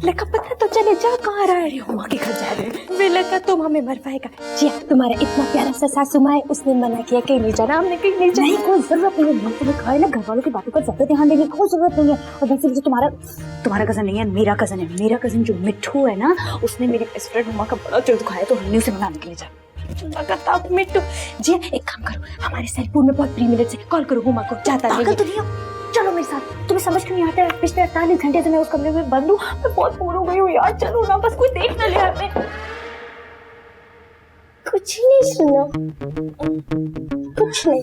लगा पता तो चले जा कहाँ रह रही हो, माँ के घर जा रहे हैं। वे लगा तुम हमें मरवाएगा। जी तुम्हारा इतना प्यारा सा सासू माँ है, उसने मना किया कहीं नहीं जाना, हमने कहीं नहीं जाना। कोई जरूरत नहीं है, तुम्हें कहा है ना घर वालों की बातों पर ज्यादा ध्यान देने की कोई जरूरत नहीं है। और वैसे भी तुम्हारा कजन नहीं है, मेरा कजन है। मेरा कजन जो मिट्ठू है ना, उसने मेरी बेस्ट फ्रेंड हुमा का बड़ा दिल दुखाया, तो हमने उसे मनाने के लिए जाना। मिट्टू जी एक काम करो, हमारे सैलपुर में बहुत 3 मिनट से कॉल करो हुमा को, जाता नहीं। चलो मेरे साथ, तुम्हें समझ क्यों नहीं आता है? पिछले 48 घंटे से मैं उस कमरे में बंद हूँ, मैं बहुत बोर हो गई हूँ यार। चलो ना, बस कोई देख ना ले हमें। कुछ नहीं सुना, कुछ नहीं।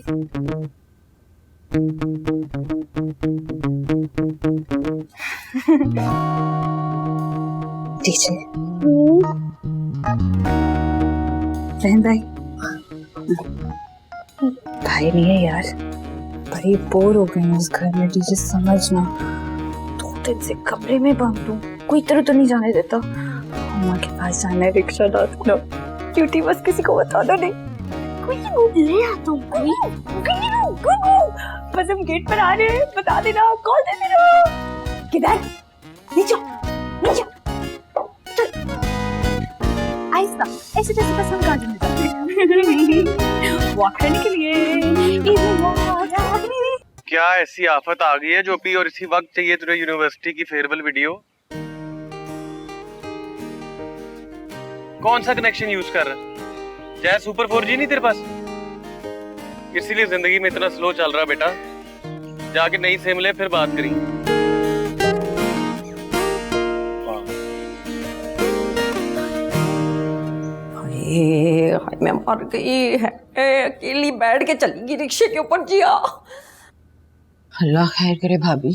टीचर बहन भाई नहीं है यार, बड़ी बोर हो गई इस घर में। टीचर समझना, 2 दिन से कमरे में बंद हूँ, कोई इधर तो नहीं जाने देता। अम्मा के पास जाना है, रिक्शा ला देना, ड्यूटी बस किसी को बता दो। नहीं कोई ले आता हूँ, बस हम गेट पर आ रहे हैं, बता देना, कॉल दे देना। किधर? नीचे नीचे आहिस्ता, ऐसे जैसे बस हम गार्डन में जाते हैं वॉक करने के लिए। क्या ऐसी आफत आ गई है जो भी और इसी वक्त चाहिए तुझे यूनिवर्सिटी की फेयरवेल वीडियो? कौन सा कनेक्शन यूज कर रहा है? जय सुपर 4G नहीं तेरे पास, इसीलिए जिंदगी में इतना स्लो चल रहा बेटा। जाके नई सिम ले, फिर बात करेंगे। मैं मर गई है, अकेली बैठ के चलेगी रिक्शे के ऊपर। जिया अल्लाह खैर करे भाभी,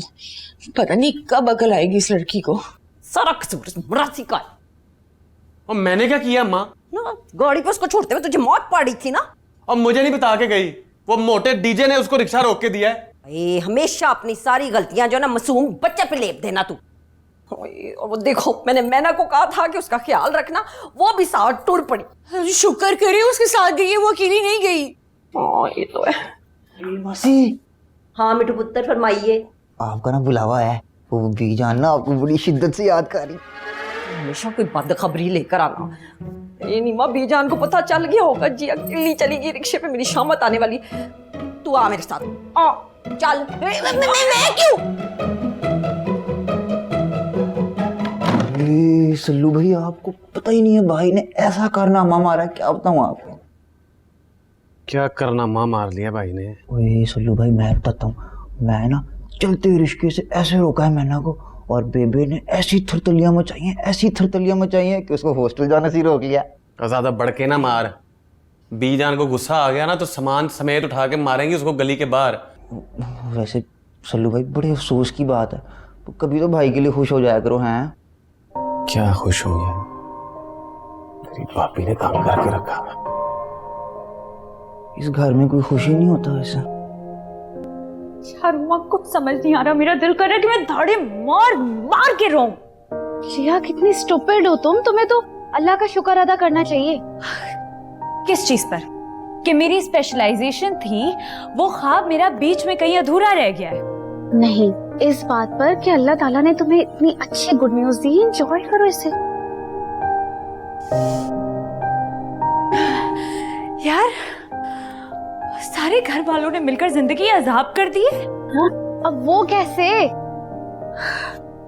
पता नहीं कब अकल आएगी इस लड़की को। सारा कसूर मरासी का। और मैंने क्या किया माँ? ना गाड़ी पे उसको छोड़ते हुए तुझे मौत पड़ी थी ना। और मुझे नहीं बता के गई, वो मोटे डीजे ने उसको रिक्शा रोक के दिया है। हमेशा अपनी सारी गलतियां जो ना मासूम बच्चे पे लेप देना तू। और वो देखो, मैंने मैना को कहा था कि उसका ख्याल रखना, वो भी साथ टूट पड़ी। शुक्र करे उसके साथ गई है, वो अकेली नहीं गई। ये तो है। मासी। हाँ मिठू पुत्र फरमाइए। आपका ना बुलावा है, वो बीजान ना आपको बड़ी शिद्दत से याद कर रही। हमेशा कोई बदखबरी लेकर आना। ये नीमा बीजान को पता चल गया होगा जी अकेली चलेगी रिक्शे पे, मेरी शामत आने वाली। तू आ मेरे साथ, आ चल। मैं क्यों? सल्लू भाई आपको पता ही नहीं है भाई ने ऐसा कारनामा मारा, क्या बताऊं आपको। क्या कारनामा मार लिया भाई ने? ओए सल्लू भाई मैं बताता हूँ, मैं ना चलते रिश्के से ऐसे रोका है मैना को, और बेबे ने ऐसी थरथलियां मचाई हैं कि उसको हॉस्टल जाने से रोक लिया। ज्यादा बढ़के ना मार, बीजान को गुस्सा आ गया ना तो सामान समेत उठा के मारेंगे उसको गली के बाहर। वैसे सल्लू भाई बड़े अफसोस की बात है, कभी तो भाई के लिए खुश हो जाया करो। हैं क्या खुश हो गया? तेरी भाभी ने काम करके रखा। इस घर में कोई खुशी नहीं होता ऐसा। यार माँ कुछ समझ नहीं आ रहा, मेरा दिल कर रहा है कि मैं धाड़े मार मार के रोऊं। जिया कितनी स्टूपिड हो तुम, तुम्हें तो अल्लाह का शुक्र अदा करना चाहिए। किस चीज पर? कि मेरी स्पेशलाइजेशन थी, वो ख्वाब मेरा बीच में कहीं अधूरा रह गया है। नहीं, इस बात पर कि अल्लाह ताला ने तुम्हें इतनी अच्छी गुड न्यूज दी, एंजॉय करो इसे। यार सारे घर वालों ने मिलकर जिंदगी अजाब कर दी है। अब वो कैसे?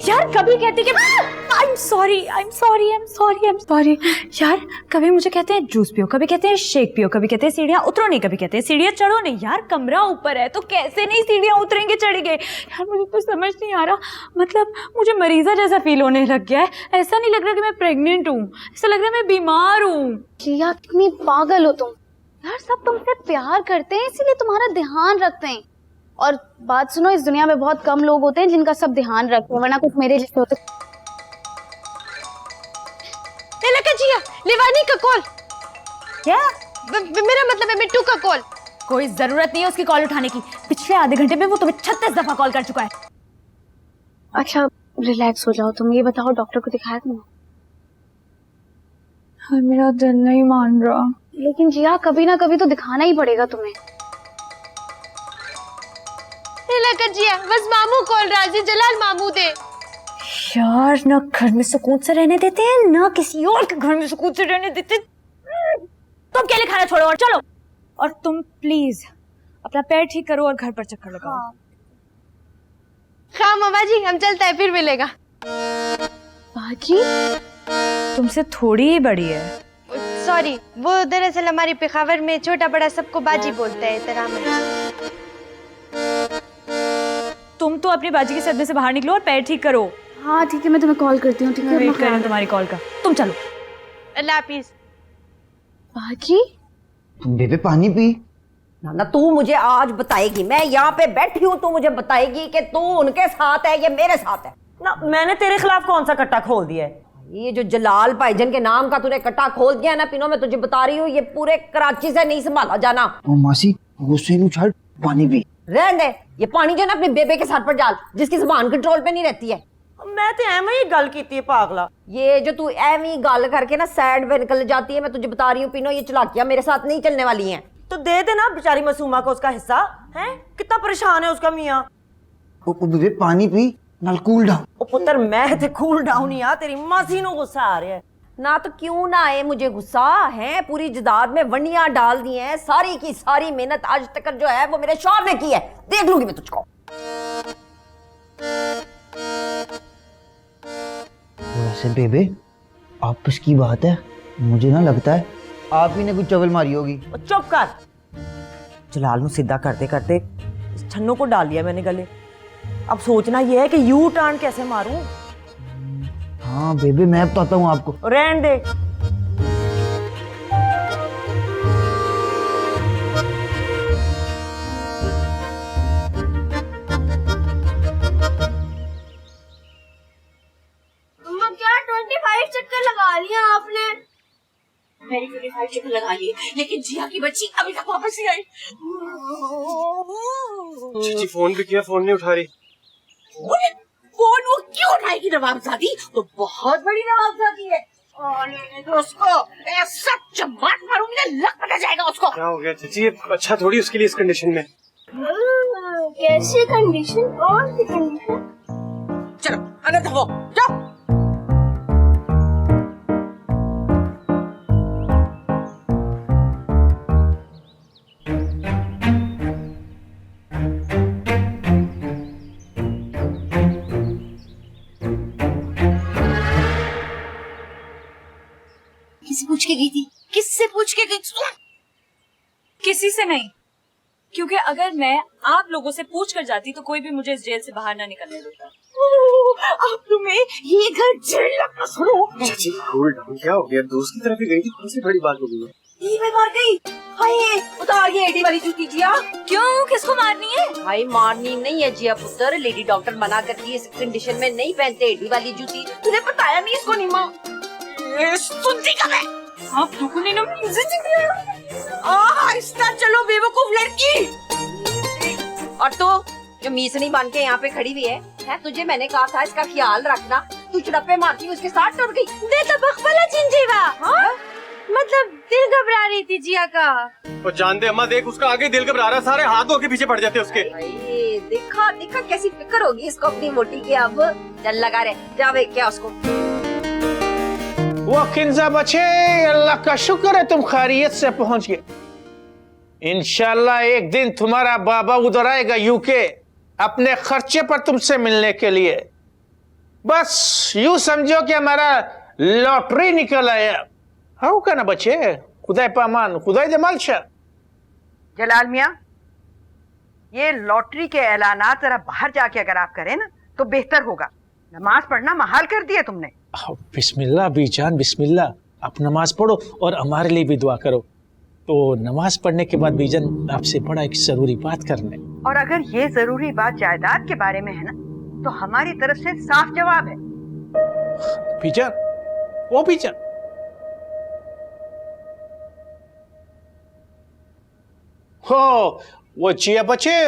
यार कभी कहती कि I'm sorry यार, कभी मुझे कहते हैं जूस पियो, कभी कहते हैं शेक पियो, कभी कहते हैं सीढ़ियां उतरो नहीं, कभी कहते हैं सीढ़ियां चढ़ो नहीं। यार कमरा ऊपर है तो कैसे नहीं सीढ़ियां उतरेंगे चढ़ेंगे? यार मुझे तो समझ नहीं आ रहा, मतलब मुझे मरीजा जैसा फील होने लग गया है। ऐसा नहीं लग रहा कि मैं प्रेग्नेंट हूँ, ऐसा लग रहा है मैं बीमार हूँ। जिया कितनी पागल हो तुम यार, सब तुमसे प्यार करते हैं इसीलिए तुम्हारा ध्यान रखते हैं। और बात सुनो, इस दुनिया में बहुत कम लोग होते हैं जिनका सब ध्यान रखते हैं, वरना कुछ मेरे जैसे होते। जिया लिवानी का कॉल। क्या? मेरा मतलब है मिट्टू का कॉल। कोई जरूरत नहीं है उसकी कॉल उठाने की, पिछले आधे घंटे में वो तुम्हें 36 दफा कॉल कर चुका है। अच्छा रिलैक्स हो जाओ तुम, ये बताओ डॉक्टर को दिखाया तुमने? हाँ, मेरा दिल नहीं मान रहा। लेकिन जिया कभी ना कभी तो दिखाना ही पड़ेगा तुम्हें। जिया बस मामू कॉल राजी जलाल मामू दे। यार ना घर में सुकून से रहने देते हैं ना किसी और के घर में सुकून से रहने देते। तुम अकेले खाना छोड़ो और चलो। और तुम प्लीज अपना पैर ठीक करो और घर पर चक्कर लगाओ। हाँ मामा जी, हम चलते हैं, फिर मिलेगा। बाजी तुमसे थोड़ी ही बड़ी है। सॉरी, वो दरअसल हमारी पेशावर में छोटा बड़ा सबको बाजी बोलते हैं तरह में। तुम तो अपनी बाजी के सदमे से बाहर निकलो और पैर ठीक करो। हाँ ठीक है, मैं तुम्हें कॉल करती हूँ। ठीक है, वेट कर रही हूँ तुम्हारी कॉल का। तुम चलो। अल्लाह हाफिज। बाजी बेबे पानी पी। ना तू मुझे आज बताएगी, मैं यहाँ पे बैठी हूँ, तू मुझे बताएगी कि तू उनके साथ है या मेरे साथ है। ना मैंने तेरे खिलाफ कौन सा कट्टा खोल दिया है? ये जो जलाल भाईजन के नाम का तूने कट्टा खोल दिया है ना पिनो, मैं तुझे बता रही हूँ ये पूरे कराची से नहीं संभाला जाना। ओ मासी गुस्से में छड़ पानी पी। रहने दे, ये पानी जो है ना अपने बेबे के साथ पर डाल जिसकी जुबान कंट्रोल पे नहीं रहती है। मैं तो एवं ही गल की है पागला। ये जो तू एवं गल करके ना साइड पे निकल जाती है, मैं तुझे बता रही हूँ पिनो, ये चलाकियां मेरे साथ नहीं चलने वाली हैं। तो दे देना बेचारी मासूमा को उसका हिस्सा है। कितना परेशान है उसका मियाँ। ओ बेबे पानी पी नाल कूल डाउन। ओ पुत्र मैं ते कूल डाउन ही आ, तेरी मासी नु गुस्सा आ रहा है। ना तो क्यों ना आए मुझे गुस्सा है, पूरी जदाद में वंडियां डाल दी हैं, सारी की सारी मेहनत आज तक जो है वो मेरे शौहर ने की है, देख लूंगी मैं तुझको। वैसे बेबे आपस की बात है, मुझे ना लगता है आप ही ने कुछ चवल मारी होगी। चुप कर। जलाल नु सीधा करते करते इस छन्नू को डाल लिया मैंने गले। अब सोचना यह है कि यू टर्न कैसे मारूं। हाँ बेबे मैं बताता हूँ आपको। रहने दे। मम्मा क्या 25 चक्कर लगा लिया आपने? मैंने 25 चक्कर लगा लिए, लेकिन जिया की बच्ची अभी तक वापस नहीं आई। चीची फोन भी किया, फोन नहीं उठा रही। फोन वो क्यों उठाएगी? नवाबजादी तो बहुत बड़ी नवाबजादी है। और उसको ऐसा चमाट मारूंगी ना, लक पटा जाएगा उसको। क्या हो गया चीची? ये अच्छा थोड़ी उसके लिए इस कंडीशन में। कैसी कंडीशन? कौन सी कंडीशन? चलो अंदर हो जाओ। किससे पूछ के गई थी? किससे पूछ के गई थी? किसी से नहीं, क्योंकि अगर मैं आप लोगों से पूछ कर जाती तो कोई भी मुझे इस जेल से बाहर ना निकलने देता। आप तुम्हें ये घर जेल लगना। सुनो चीची कूल डाउन, क्या हो गया? दोस्त की तरफ ही गई थी, कौन सी बड़ी बात हो गई है? ये मैं मार गई। हाय उतार ये एडी वाली जूती जिया। क्यों, किसको मारनी है? भाई मारनी नहीं है जिया पुत्र, लेडी डॉक्टर मना करती है, इस कंडीशन में नहीं पहनते एडी वाली जूती। तूने बताया नहीं इसको निमा? सुनती कब है आप दुखने ना आहिस्ता चलो बेवकूफ लड़की। और तू जो मीसनी बन के यहाँ पे खड़ी हुई है, तुझे मैंने कहा था इसका ख्याल रखना, तू चड़प्पे मारती उसके साथ टूट गई। बेटा बखबला चिंजीवा। हाँ? मतलब दिल घबरा रही थी जिया का। वो जान दे अम्मा, देख उसका आगे दिल घबरा रहा, सारे हाथों के पीछे पड़ जाते उसके। भाई देखा देखा कैसी फिक्र होगी इसको अपनी मोटी की। अब चल लगा रे, जावे क्या उसको। वो किंजा बचे, अल्लाह का शुक्र है तुम खैरियत से पहुंच गए। इंशाल्लाह एक दिन तुम्हारा बाबा उधर आएगा यूके अपने खर्चे पर तुमसे मिलने के लिए। बस यूं समझो कि हमारा लॉटरी निकल आया। हाँ का ना बचे, खुदाई पामान खुदाई दे मालशा। जलाल मियाँ, ये लॉटरी के ऐलानात जरा बाहर जाके अगर आप करें ना तो बेहतर होगा। नमाज पढ़ना महाल कर दिया तुमने। बिस्मिल्लाह बीजान बिस्मिल्लाह, आप नमाज पढ़ो और हमारे लिए भी दुआ करो। तो नमाज पढ़ने के बाद बीजान आपसे बड़ा एक जरूरी बात करने। और अगर ये जरूरी बात जायदाद के बारे में है ना तो हमारी तरफ से साफ जवाब है। बीजान, वो बीजान, हो वो जिया बचे,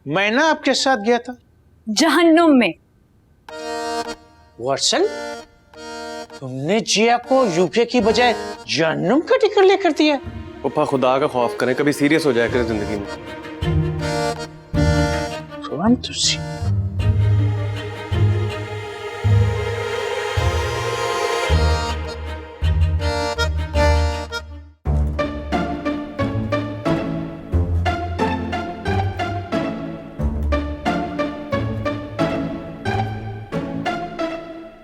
मैं ना आपके साथ गया था जहन्नुम में। वर्सल, तुमने जिया को यूके की बजाय जहन्नुम का टिकट लेकर दिया। पप्पा खुदा का खौफ करें, कभी सीरियस हो जाए करें जिंदगी में। तो हम तो